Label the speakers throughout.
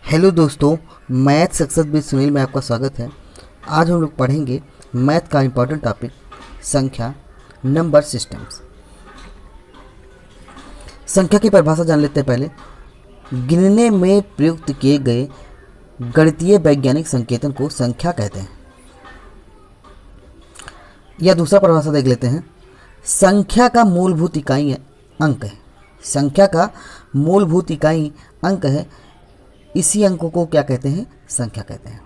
Speaker 1: Hello दोस्तों, math success with Sunil में आपका स्वागत है। आज हम लोग पढ़ेंगे मैथ का इम्पोर्टेंट टॉपिक संख्या, नंबर सिस्टम्स। संख्या की परिभाषा जान लेते हैं पहले। गिनने में प्रयुक्त किए गए गणितीय वैज्ञानिक संकेतन को संख्या कहते हैं। या दूसरा परिभाषा देख लेते हैं। संख्या का मूलभूत इकाई अंक है। संख्या का मूलभूत इकाई अंक है। इसी अंकों को क्या कहते हैं? संख्या कहते हैं।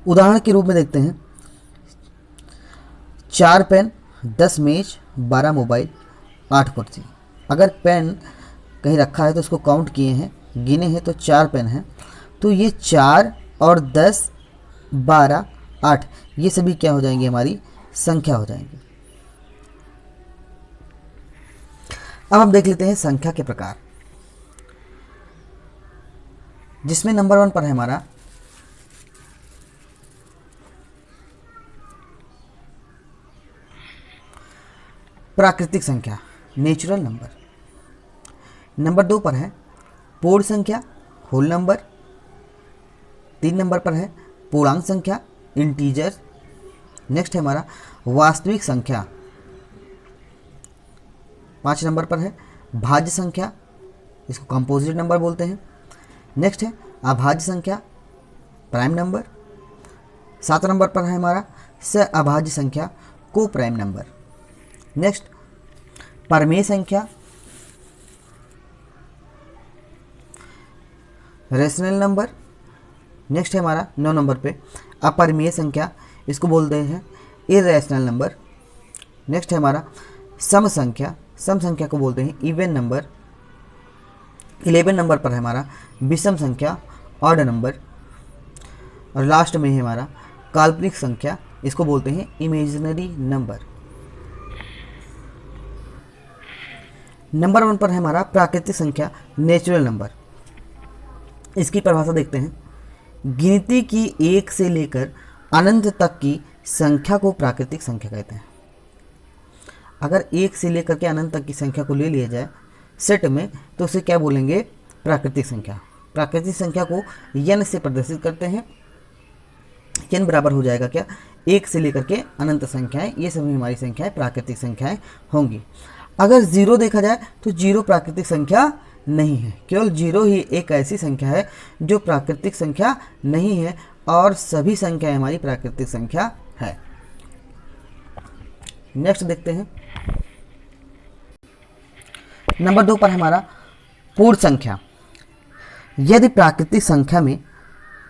Speaker 1: उदाहरण के रूप में देखते हैं। 4 पेन, 10 मेज, 12 मोबाइल, 8 कुर्सी। अगर पेन कहीं रखा है तो उसको काउंट किए हैं, गिने हैं तो 4 पेन हैं, तो ये 4 और 10, 12, 8 ये सभी क्या हो जाएंगे? हमारी संख्या हो जाएंगी। अब हम देख लेते हैं संख्या के प्रकार, जिसमें नंबर 1 पर है हमारा प्राकृतिक संख्या, नेचुरल नंबर। नंबर 2 पर है पूर्ण संख्या, होल नंबर। 3 नंबर पर है पूर्णांक संख्या, इंटीजर। नेक्स्ट है हमारा वास्तविक संख्या। 5 नंबर पर है भाज्य संख्या, इसको कंपोजिट नंबर बोलते हैं। नेक्स्ट है अभाज्य संख्या, प्राइम नंबर। 7 नंबर पर है हमारा अभाज्य संख्या, को प्राइम नंबर। नेक्स्ट परमेय संख्या, रेशनल नंबर। नेक्स्ट है हमारा 9 नंबर पे अपरिमेय संख्या, इसको बोलते हैं इरेशनल नंबर। नेक्स्ट है हमारा सम संख्या, सम संख्या को बोलते हैं इवन नंबर। 11 नंबर पर है हमारा विषम संख्या, ऑड नंबर। और लास्ट में है हमारा काल्पनिक संख्या, इसको बोलते हैं इमेजिनरी नंबर। नंबर 1 पर है हमारा प्राकृतिक संख्या, नेचुरल नंबर। इसकी परिभाषा देखते हैं। गिनती की 1 से लेकर अनंत तक की संख्या को प्राकृतिक संख्या कहते हैं। अगर 1 से लेकर के अनंत तक की संख्या को ले लिया जाए सेट में, तो उसे क्या बोलेंगे? प्राकृतिक संख्या। प्राकृतिक संख्या को n से प्रदर्शित करते हैं। n बराबर हो जाएगा क्या? 1 से लेकर के अनंत संख्याएं, ये सभी हमारी संख्याएं प्राकृतिक संख्याएं होंगी। अगर 0 देखा जाए तो 0 प्राकृतिक संख्या नहीं है। केवल 0 ही एक ऐसी संख्या है जो प्राकृतिक संख्या नहीं है, और सभी संख्याएं हमारी प्राकृतिक संख्या है। नेक्स्ट देखते हैं। नंबर 2 पर हमारा पूर्ण संख्या। यदि प्राकृतिक संख्या में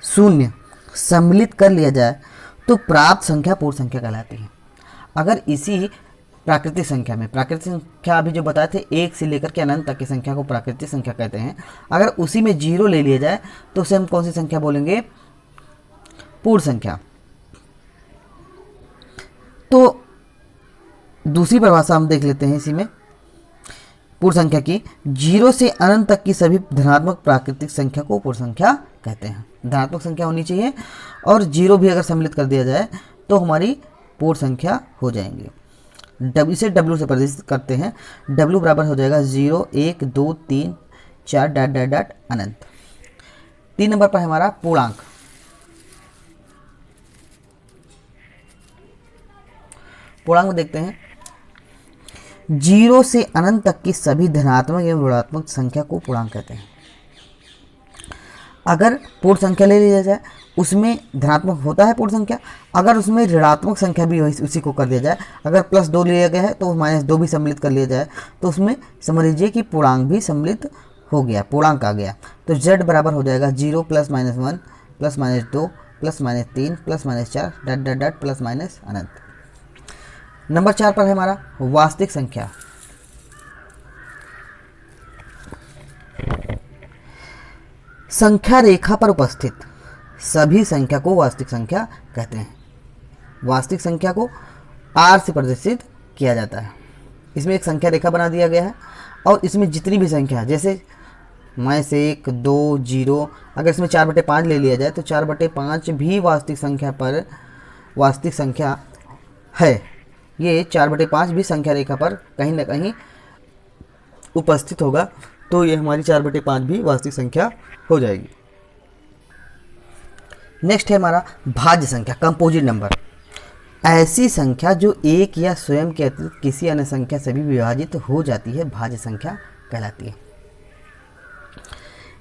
Speaker 1: 0 सम्मिलित कर लिया जाए तो प्राप्त संख्या पूर्ण संख्या कहलाती है। अगर इसी प्राकृतिक संख्या में, प्राकृतिक संख्या अभी जो बताए थे 1 से लेकर के अनंत तक की संख्या को प्राकृतिक संख्या कहते हैं, अगर उसी में 0 ले लिया जाए तो उसे हम कौन सी संख्या बोलेंगे? पूर्ण संख्या। तो दूसरी परिभाषा हम देख लेते हैं इसी में पूर्ण संख्या की। 0 से अनंत तक की सभी धनात्मक प्राकृतिक संख्या को पूर्ण संख्या कहते हैं। धनात्मक संख्या होनी चाहिए, और 0 भी अगर सम्मिलित कर दिया जाए तो हमारी पूर्ण संख्या हो जाएंगी। इसे W से प्रदर्शित करते हैं। W बराबर हो जाएगा 0, 1, 2, 3, 4 डॉट डॉट डॉट अनंत। 3 नंबर पर हमारा पूर्णांक। पूर्णांक में देखते हैं 0 से अनंत तक की सभी धनात्मक एवं ऋणात्मक संख्या को पूर्णांक कहते हैं। अगर पूर्ण संख्या ले लिया जाए उसमें धनात्मक होता है पूर्ण संख्या, अगर उसमें ऋणात्मक संख्या भी उसी को कर दिया जाए, अगर +2 लिया गया है तो -2 भी सम्मिलित कर लिया जाए, तो उसमें समझ लीजिए कि पूर्णांक भी सम्मिलित हो गया, पूर्णांक आ गया। तो Z बराबर हो जाएगा 0 +-1 +-2 +-3 +-4 डॉट डॉट डॉट +- अनंत। नंबर 4 पर है हमारा वास्तविक संख्या। संख्या रेखा पर उपस्थित सभी संख्या को वास्तविक संख्या कहते हैं। वास्तविक संख्या को R से प्रदर्शित किया जाता है। इसमें एक संख्या रेखा बना दिया गया है, और इसमें जितनी भी संख्या जैसे -1, 2, 0, अगर इसमें 4/5 ले लिया जाए तो 4/5 भी वास्तविक संख्या पर वास्तविक संख्या है। ये 4/5 भी संख्या रेखा पर कहीं ना कहीं उपस्थित होगा। तो ये हमारी 4/5 भी वास्तविक संख्या हो जाएगी। नेक्स्ट है हमारा भाज्य संख्या, कंपोजिट नंबर। ऐसी संख्या जो एक या स्वयं के अतिरिक्त किसी अन्य संख्या से भी विभाजित हो जाती है भाज्य संख्या कहलाती है।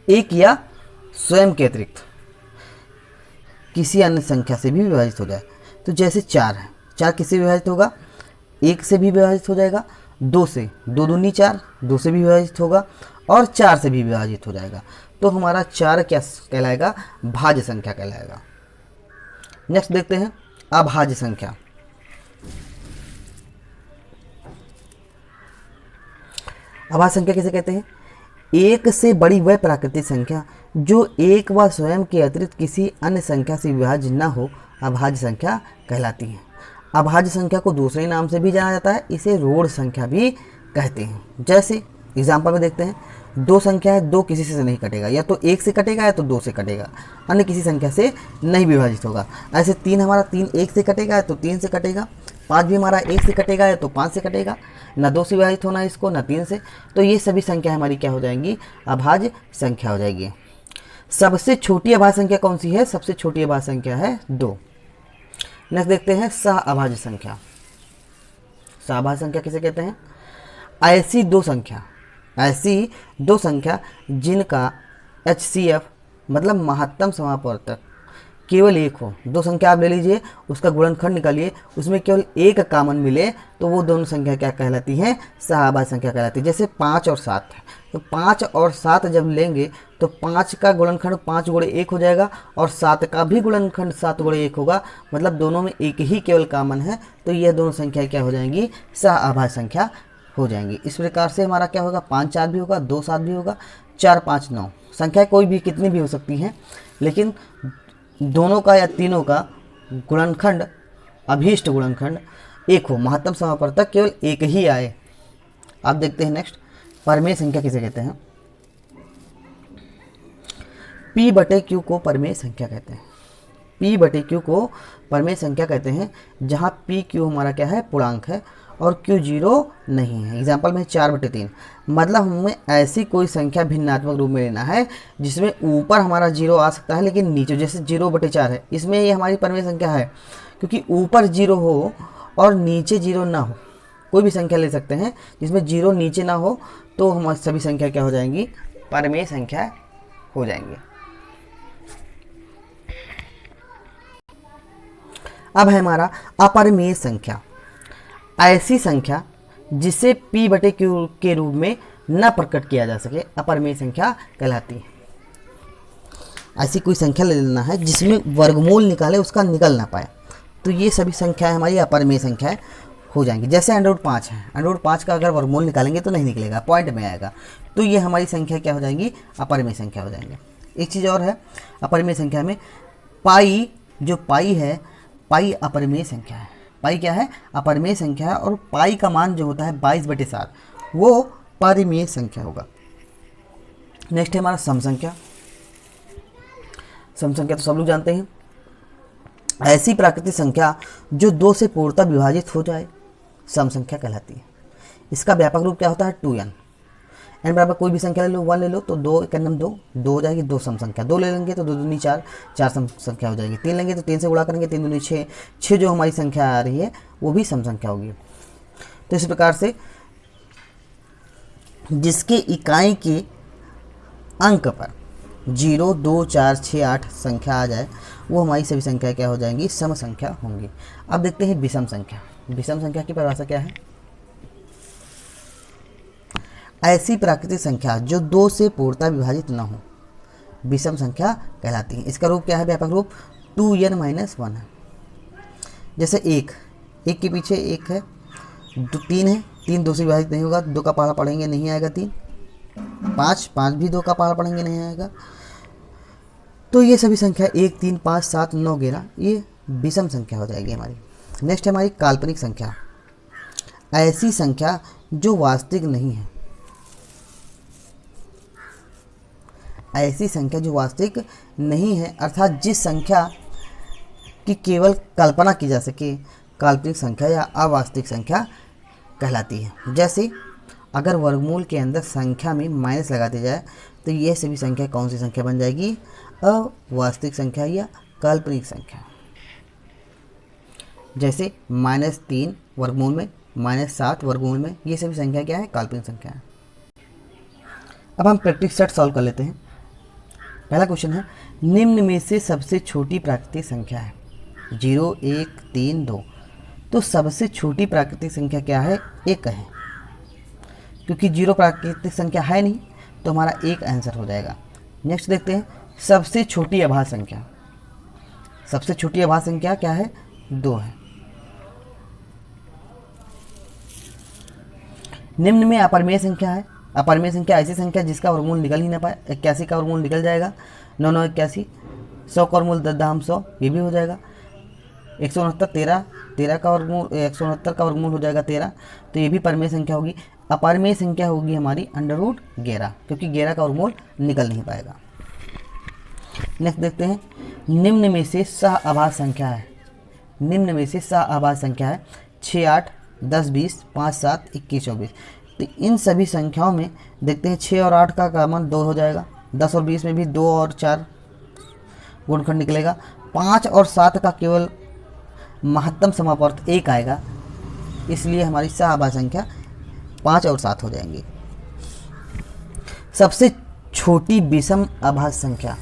Speaker 1: एक या स्वयं के अतिरिक्त किसी अन्य संख्या से भी विभाजित हो जाए, तो जैसे 4 है, 4 किससे विभाजित होगा? 1 से भी विभाजित हो जाएगा, 2 से, 2 दूनी 4, 2 से भी विभाजित होगा और 4 से भी विभाजित हो जाएगा। तो हमारा 4 क्या कहलाएगा? भाज्य संख्या कहलाएगा। नेक्स्ट देखते हैं अभाज्य संख्या। अभाज्य संख्या किसे कहते हैं? एक से बड़ी वह प्राकृतिक संख्या जो एक व स्वयं के अतिरिक्त किसी अन्य संख्या से विभाज्य न हो, अभाज्य संख्या कहलाती है। अभाज्य संख्या को दूसरे नाम से भी जाना जाता है, इसे रोड़ संख्या भी कहते हैं। जैसे एग्जाम्पल में देखते हैं, 2 संख्या है, 2 किसी से नहीं कटेगा, या तो 1 से कटेगा या तो 2 से कटेगा, अन्य किसी संख्या से नहीं विभाजित होगा। ऐसे 3 हमारा 3 1 से कटेगा या तो 3 से कटेगा, 5 भी हमारा 1 से कटेगा या तो 5 से कटेगा, ना 2 से विभाजित होना इसको ना 3 से। तो ये सभी संख्या हमारी क्या हो जाएंगी? अभाज्य संख्या हो जाएगी। सबसे छोटी अभाज्य संख्या कौन सी है? सबसे छोटी अभाज्य संख्या है 2। नेक्स्ट देखते हैं सह अभाज्य संख्या। सह अभाज्य संख्या किसे कहते हैं? ऐसी दो संख्या जिनका HCF मतलब महत्तम समापवर्तक केवल 1 हो। 2 संख्या आप ले लीजिए, उसका गुणनखंड निकालिए, उसमें केवल 1 कॉमन मिले, तो वो दोनों संख्या क्या कहलाती हैं? सहअभाज्य संख्या कहलाती है। जैसे 5 और 7 है, तो 5 और 7 जब लेंगे तो 5 का गुणनखंड 5 गुणे 1 हो जाएगा और 7 का भी गुणनखंड 7 गुणे 1 होगा, मतलब दोनों में एक ही केवल कॉमन है, तो यह दोनों संख्या क्या हो जाएंगी? सहअभाज्य संख्या हो जाएंगी। इस प्रकार से हमारा क्या होगा? 5 4 भी होगा, 2 7 भी होगा, 4 5 9। संख्या कोई भी कितनी भी हो सकती हैं, लेकिन दोनों का या तीनों का गुणनखंड, अभीष्ट गुणनखंड 1 हो, महत्तम समापवर्तक केवल 1 ही आए। आप देखते हैं नेक्स्ट परमेय संख्या किसे कहते हैं? P/Q को परमेय संख्या कहते हैं। P/Q को परमेय संख्या कहते हैं जहाँ PQ हमारा क्या है? पूर्णांक है और Q 0 नहीं है। एग्जाम्पल में 4/3, मतलब हमें ऐसी कोई संख्या भिन्नात्मक रूप में लेना है जिसमें ऊपर हमारा 0 आ सकता है लेकिन नीचे, जैसे 0/4 है, इसमें ये हमारी परमेय संख्या है क्योंकि ऊपर 0 हो और नीचे 0 ना हो। कोई भी संख्या ले सकते हैं जिसमें 0 नीचे ना हो, तो हमारी सभी संख्या क्या हो जाएंगी? परमेय संख्या हो जाएंगी। अब है हमारा अपरमेय संख्या। ऐसी संख्या जिसे P/Q के रूप में न प्रकट किया जा सके, अपरमेय संख्या कहलाती है। ऐसी कोई संख्या ले लेना है जिसमें वर्गमूल निकाले उसका निकल ना पाए, तो ये सभी संख्याएं हमारी अपरमेय संख्याएं हो जाएंगी। जैसे √5 है, √5 का अगर वर्गमूल निकालेंगे तो नहीं निकलेगा, पॉइंट में आएगा, तो ये हमारी संख्या क्या हो जाएंगी? अपरमेय संख्या हो जाएंगे। एक चीज़ और है अपरमेय संख्या में, पाई, जो पाई है, पाई अपरमेय संख्या है। पाई क्या है? अपरमेय संख्या है, और पाई का मान जो होता है 22/7 वो परिमेय संख्या होगा। नेक्स्ट है हमारा सम संख्या। सम संख्या तो सब लोग जानते हैं, ऐसी प्राकृतिक संख्या जो 2 से पूर्णतः विभाजित हो जाए सम संख्या कहलाती है। इसका व्यापक रूप क्या होता है? 2n। n बराबर कोई भी संख्या ले लो, 1 ले लो तो 2 1 2 2 हो जाएगी, 2 सम संख्या। 2 ले लेंगे तो 2 दूनी 4, 4 सम संख्या हो जाएगी। 3 लेंगे तो 3 से गुणा करेंगे, 3 दूनी 6, 6 जो हमारी संख्या आ रही है वो भी सम संख्या होगी। तो इस प्रकार से जिसके इकाई के अंक पर 0 2 4 6 8 संख्या आ जाए वो हमारी सभी संख्या क्या हो जाएंगी? सम संख्या होंगी। अब देखते हैं विषम संख्या। विषम संख्या की परिभाषा क्या है? ऐसी प्राकृतिक संख्या जो 2 से पूर्णतः विभाजित न हो विषम संख्या कहलाती है। इसका रूप क्या है? व्यापक रूप 2n-1 है। जैसे 1 के पीछे 1 है, 3 है, 3 2 से विभाजित नहीं होगा, 2 का पहाड़ा पढ़ेंगे नहीं आएगा 3, 5 भी 2 का पहाड़ा पढ़ेंगे नहीं आएगा। तो ये सभी संख्या 1 3 5 7 9 11 ये विषम संख्या हो जाएगी हमारी। नेक्स्ट है हमारी काल्पनिक संख्या। ऐसी संख्या जो वास्तविक नहीं है। ऐसी संख्या जो वास्तविक नहीं है, अर्थात जिस संख्या की केवल कल्पना की जा सके, काल्पनिक संख्या या अवास्तविक संख्या कहलाती है। जैसे अगर वर्गमूल के अंदर संख्या में माइनस लगा दी जाए तो यह सभी संख्या कौन सी संख्या बन जाएगी? अवास्तविक संख्या या काल्पनिक संख्या। जैसे -3 वर्गमूल में, -7 वर्गमूल में, ये सभी संख्या क्या है? काल्पनिक संख्या है। अब हम प्रैक्टिस सेट सॉल्व कर लेते हैं। पहला क्वेश्चन है, निम्न में से सबसे छोटी प्राकृतिक संख्या है 0, 1, 3, 2। तो सबसे छोटी प्राकृतिक संख्या क्या है? 1 है। क्योंकि 0 प्राकृतिक संख्या है नहीं तो हमारा 1 आंसर हो जाएगा। नेक्स्ट देखते हैं, सबसे छोटी अभाज्य संख्या। सबसे छोटी अभाज्य संख्या क्या है? 2 है। निम्न में अपरिमेय संख्या है। अपरिमेय संख्या ऐसी संख्या जिसका वर्गमूल निकल ही ना पाए। 81 का वर्गमूल निकल जाएगा, 9 9 81। 100 का वर्गमूल 10 ये भी हो जाएगा। 169 13 का वर्गमूल, 169 का वर्गमूल हो जाएगा 13, तो ये भी परिमेय संख्या होगी। अपरिमेय संख्या होगी हमारी √11, क्योंकि 11 का वर्गमूल निकल नहीं पाएगा। नेक्स्ट देखते हैं, निम्न में से सह अभाज्य संख्या है। निम्न में से सह अभाज्य संख्या है 6 8 10 20 5 7 21 24। तो इन सभी संख्याओं में देखते हैं 6 और 8 का कॉमन 2 हो जाएगा। 10 और 20 में भी 2 और 4 गुणनखंड निकलेगा। 5 और 7 का केवल महत्तम समापवर्त 1 आएगा, इसलिए हमारी सह अभाज्य संख्या 5 और 7 हो जाएंगी। सबसे छोटी विषम अभाज्य संख्या,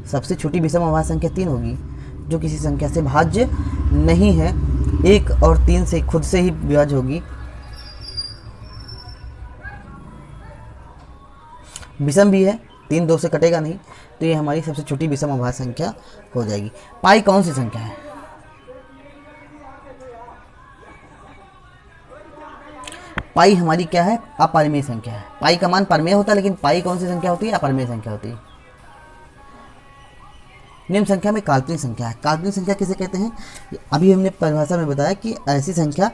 Speaker 1: सबसे छोटी विषम अभाज्य संख्या 3 होगी, जो किसी संख्या से भाज्य नहीं है। 1 और 3 से खुद से ही विभाज्य होगी। विषम भी है, 3 2 से कटेगा नहीं, तो ये हमारी सबसे छोटी विषम अभाज्य संख्या हो जाएगी। पाई कौन सी संख्या है? पाई हमारी क्या है? अपरिमेय संख्या है। पाई का मान परिमेय होता है, लेकिन पाई कौन सी संख्या होती है? अपरिमेय संख्या होती है। निम्न संख्या में काल्पनिक संख्या है। काल्पनिक संख्या किसे कहते हैं? अभी हमने परिभाषा में बताया कि ऐसी संख्या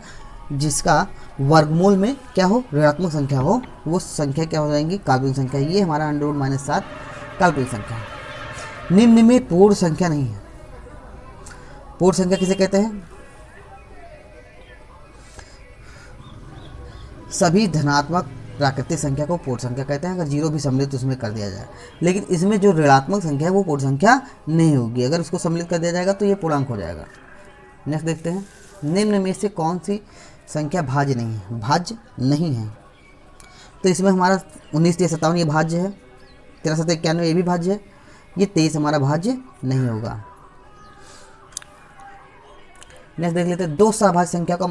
Speaker 1: जिसका वर्गमूल में क्या हो? ऋणात्मक संख्या हो, वो संख्या क्या हो जाएंगी? काल्पनिक संख्या। ये हमारा √-7 काल्पनिक संख्या है। निम्न में पूर्ण संख्या नहीं है। पूर्ण संख्या किसे कहते हैं? सभी धनात्मक प्राकृतिक संख्या को पूर्ण संख्या कहते हैं, अगर 0 भी सम्मिलित उसमें कर दिया जाए। लेकिन इसमें जो ऋणात्मक संख्या है वो पूर्ण संख्या नहीं होगी। अगर उसको सम्मिलित कर दिया जाएगा तो ये पूर्णांक हो जाएगा। नेक्स्ट देखते हैं, निम्न में से कौन सी संख्या भाज्य नहीं है? भाज्य नहीं है, तो इसमें हमारा 19 3 57 ये भाज्य है, 13 7 91 ये भी भाज्य है, ये 23 हमारा भाज्य नहीं होगा। नेक्स्ट देख लेते हैं, दो सह अभाज्य संख्या का